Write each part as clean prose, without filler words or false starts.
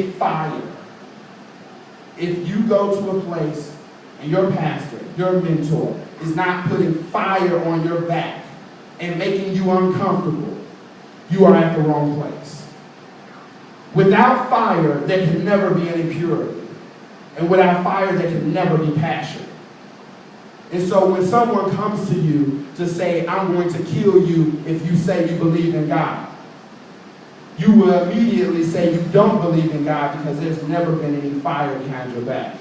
fire. If you go to a place and your pastor, your mentor, is not putting fire on your back and making you uncomfortable, you are at the wrong place. Without fire, there can never be any purity. And without fire, there can never be passion. And so when someone comes to you to say, I'm going to kill you if you say you believe in God, you will immediately say you don't believe in God because there's never been any fire behind your back.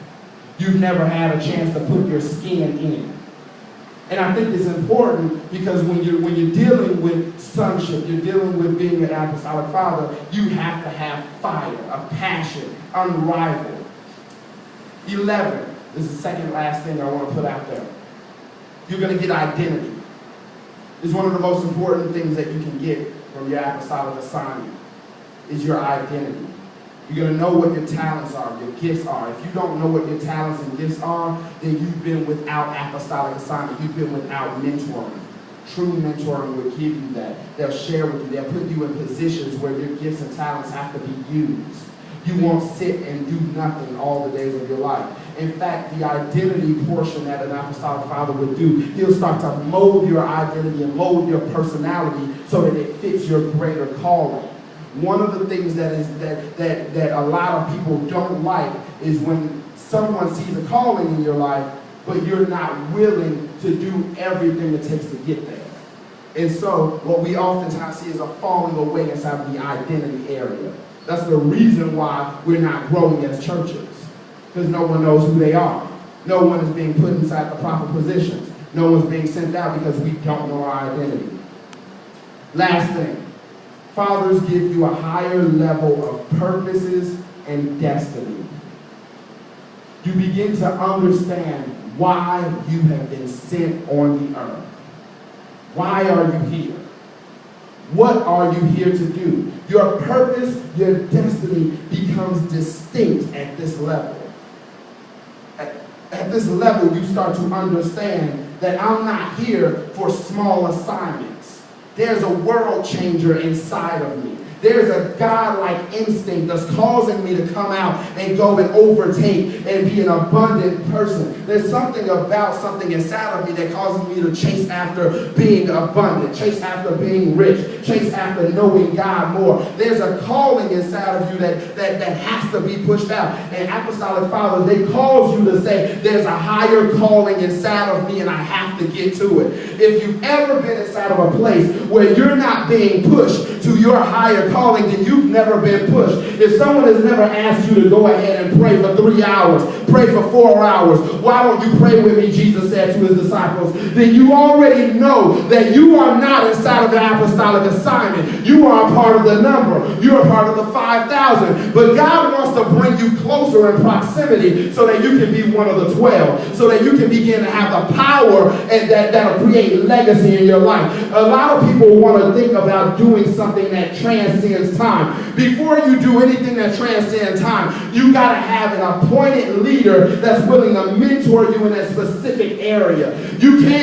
You've never had a chance to put your skin in. And I think it's important because when you're dealing with sonship, you're dealing with being an apostolic father, you have to have fire, a passion, unrivaled. 11, this is the second last thing I want to put out there. You're going to get identity. It's one of the most important things that you can get from your apostolic assignment, is your identity. You're going to know what your talents are, your gifts are. If you don't know what your talents and gifts are, then you've been without apostolic assignment. You've been without mentoring. True mentoring will give you that. They'll share with you. They'll put you in positions where your gifts and talents have to be used. You won't sit and do nothing all the days of your life. In fact, the identity portion that an apostolic father would do, he'll start to mold your identity and mold your personality so that it fits your greater calling. One of the things that a lot of people don't like is when someone sees a calling in your life, but you're not willing to do everything it takes to get there. And so what we oftentimes see is a falling away inside of the identity area. That's the reason why we're not growing as churches, because no one knows who they are. No one is being put inside the proper positions. No one's being sent out because we don't know our identity. Last thing. Fathers give you a higher level of purposes and destiny. You begin to understand why you have been sent on the earth. Why are you here? What are you here to do? Your purpose, your destiny becomes distinct at this level. At this level, you start to understand that I'm not here for small assignments. There's a world changer inside of me. There's a God-like instinct that's causing me to come out and go and overtake and be an abundant person. There's something about something inside of me that causes me to chase after being abundant, chase after being rich, chase after knowing God more. There's a calling inside of you that has to be pushed out. And apostolic fathers, they cause you to say, there's a higher calling inside of me and I have to get to it. If you've ever been inside of a place where you're not being pushed to your higher calling, then you've never been pushed. If someone has never asked you to go ahead and pray for 3 hours, pray for 4 hours, why don't you pray with me, Jesus said to his disciples, then you already know that you are not inside of the apostolic assignment. You are a part of the number. You're a part of the 5,000. But God wants to bring you closer in proximity so that you can be one of the 12, so that you can begin to have the power and that'll create legacy in your life. A lot of people want to think about doing something that transcends time. Before you do anything that transcends time, you got to have an appointed leader that's willing to mentor you in that specific area. You can't